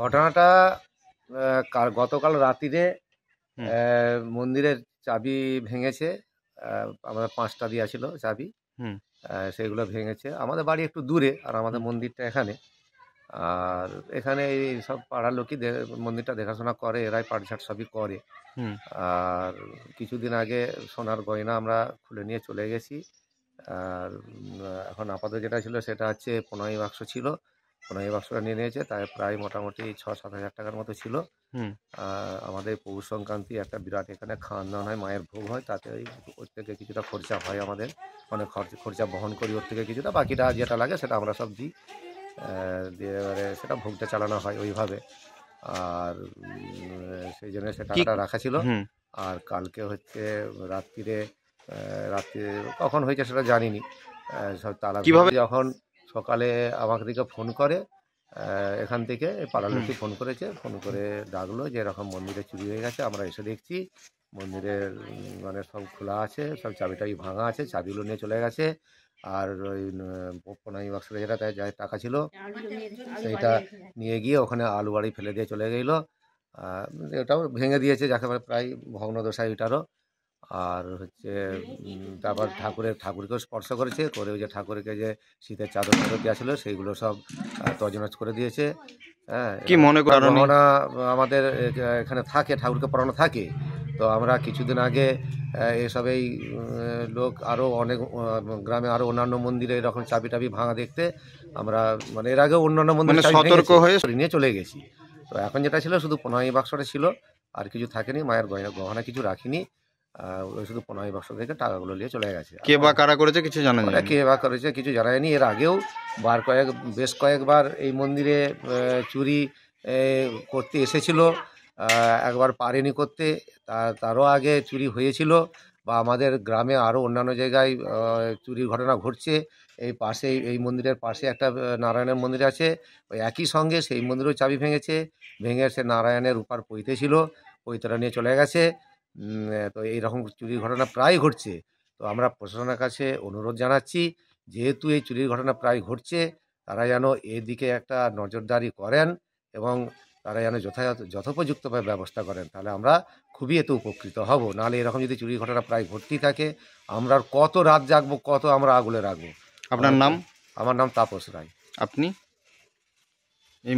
ঘটনাটা গতকাল রাত্রিরে হুম। মন্দিরের চাবি ভেঙেছে। আমাদের ৫টা দেওয়া ছিল চাবি। হুম। সেগুলো ভেঙেছে। আমাদের বাড়ি একটু দূরে আর আমাদের হুম। মন্দিরটা এখানে। আর এখানে এই সব পাড়ার লোকই মন্দিরটা দেখাশোনা করে, এরাই পাটঝাট সবই করে। হুম। আর কিছুদিন আগে সোনার গয়না আমরা খুলে নিয়ে চলে গেছি। আর এখন আপাতত যেটা ছিল সেটা হচ্ছে প্রণামী বাক্স ছিল। প্রণামী বাক্সটা নিয়ে নিয়েছে, তাই প্রায় মোটামুটি ৬-৭ হাজার টাকার মতো ছিল। হুম। আমাদের পৌষ সংক্রান্তি একটা বিরাট এখানে খাওয়ান দাওয়ান হয়, মায়ের ভোগ হয়, তাতে ওর থেকে কিছুটা খরচা হয় আমাদের। মানে খরচা বহন করি ওর থেকে কিছুটা, বাকিটা যেটা লাগে সেটা আমরা সব দিই। দিয়ে এবারে সেটা ভোগটা চালানো হয় ওইভাবে। আর সেই জন্য সে কি? টাকাটা রাখা ছিল। হুম। আর কালকে হচ্ছে রাত্রিরে রাত্রিরে কখন হয়েছে সেটা জানিনি। সব তালা কিভাবে? ভেঙে যখন সকালে আমাদেরকে ফোন করে, এখান থেকে পাড়ার হুম। লোকই ফোন করেছে, ফোন করে ডাকলো যে এরকম মন্দিরে চুরি হয়ে গেছে। আমরা এসে দেখছি মন্দিরের মানে সব খোলা আছে, সব চাবি টাবি ভাঙা আছে, চাবিগুলো নিয়ে চলে গেছে। আর ওই প্রণামী বাক্সটা যেটা তাই যা টাকা ছিল সেইটা নিয়ে গিয়ে ওখানে আলু বাড়ি ফেলে দিয়ে চলে গেলো। ওটাও ভেঙে দিয়েছে, যাকে বলে প্রায় ভগ্নদশা এটারও। আর হচ্ছে তারপর ঠাকুরকেও স্পর্শ করেছে, করে ওই যে ঠাকুরকে যে শীতের চাদর টাদর দেওয়া ছিল সেইগুলো সব তছনছ করে দিয়েছে। হ্যাঁ, কি মনে করেন? গহনা আমাদের এখানে থাকে, ঠাকুরকে পরানো থাকে। তো আমরা কিছুদিন আগে এসব এই লোক আরও অনেক গ্রামে আরও অন্যান্য মন্দিরে এরকম চাবি টাবি ভাঙা দেখতে আমরা মানে এর আগেও অন্যান্য মন্দিরে চাবি সতর্ক হয়ে নিয়ে চলে গেছি। তো এখন যেটা ছিল শুধু প্রণামী বাক্সটা ছিল, আর কিছু থাকেনি, মায়ের গহনা কিছু রাখিনি। ওই শুধু প্রণামী বাক্স থেকে টাকাগুলো নিয়ে চলে গেছে। কে বা কারা করেছে কিছু জানা যায়? কে বা করেছে কিছু জানা যায়নি। এর আগেও বেশ কয়েকবার এই মন্দিরে চুরি করতে এসেছিল। একবার পারেনি করতে, তারও আগে চুরি হয়েছিল। বা আমাদের গ্রামে আরও অন্যান্য জায়গায় চুরির ঘটনা ঘটছে। এই পাশে এই মন্দিরের পাশে একটা নারায়ণের মন্দির আছে, ওই একই সঙ্গে সেই মন্দিরেও চাবি ভেঙেছে। ভেঙে সে নারায়ণের রূপার পৈতে ছিল, পৈতেটা নিয়ে চলে গেছে। তো এইরকম চুরির ঘটনা প্রায় ঘটছে। তো আমরা প্রশাসনের কাছে অনুরোধ জানাচ্ছি, যেহেতু এই চুরির ঘটনা প্রায় ঘটছে, তারা যেন এদিকে একটা নজরদারি করেন এবং তারা যেন যথোপযুক্তভাবে ব্যবস্থা করেন। তাহলে আমরা খুবই এতে উপকৃত হব। নাহলে এরকম যদি চুরির ঘটনা প্রায় ঘটতেই থাকে, আমরা আর কত রাত জাগবো, কত আমরা আগলে রাখবো। আপনার নাম? আমার নাম তাপস রায়। আপনি এই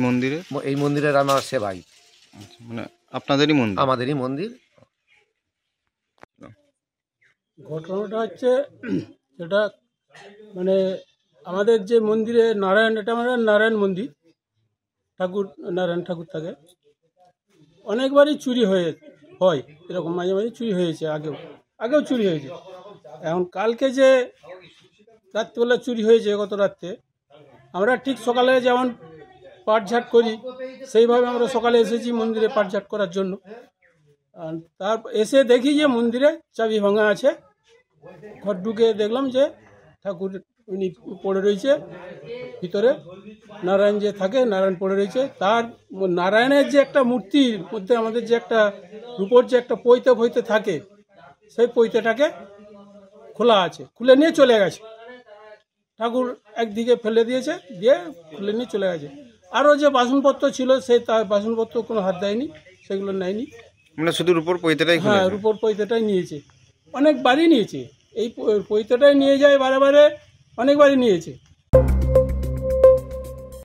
মন্দিরের আমার সেবাই। মানে আপনাদেরই মন্দির? আমাদেরই মন্দির। ঘটনাটা হচ্ছে যেটা মানে আমাদের যে মন্দিরে নারায়ণ, এটা মানে নারায়ণ মন্দির, নারায়ণ ঠাকুর থাকে। অনেকবারই চুরি হয়, এরকম মাঝে মাঝে চুরি হয়েছে, আগেও চুরি হয়েছে। এখন কালকে যে রাত্রিবেলা চুরি হয়েছে, গত রাত্রে আমরা ঠিক সকালে যেমন পাটঝাট করি সেইভাবে আমরা সকালে এসেছি মন্দিরে পাটঝাট করার জন্য। তার এসে দেখি যে মন্দিরে চাবি ভাঙা আছে। ঘর ঢুকে দেখলাম যে ঠাকুর উনি পড়ে রয়েছে ভিতরে, নারায়ণ যে থাকে নারায়ণ পড়ে রয়েছে। তার নারায়ণের যে একটা মূর্তির মধ্যে আমাদের যে একটা রূপোর যে একটা পৈতে থাকে, সেই পৈতেটাকে খোলা আছে, খুলে নিয়ে চলে গেছে। ঠাকুর একদিকে ফেলে দিয়েছে, দিয়ে খুলে নিয়ে চলে গেছে। আরও যে বাসনপত্র ছিল সেই তার বাসনপত্র কোনো হাত দেয়নি, সেগুলো নেয়নি। মানে শুধু রূপোর পৈতেটাই? হ্যাঁ, রূপোর পৈতেটাই নিয়েছে, অনেকবারই নিয়েছে। এই পৈতেটাই নিয়ে যায় বারে বারে, অনেকবারই নিয়েছে।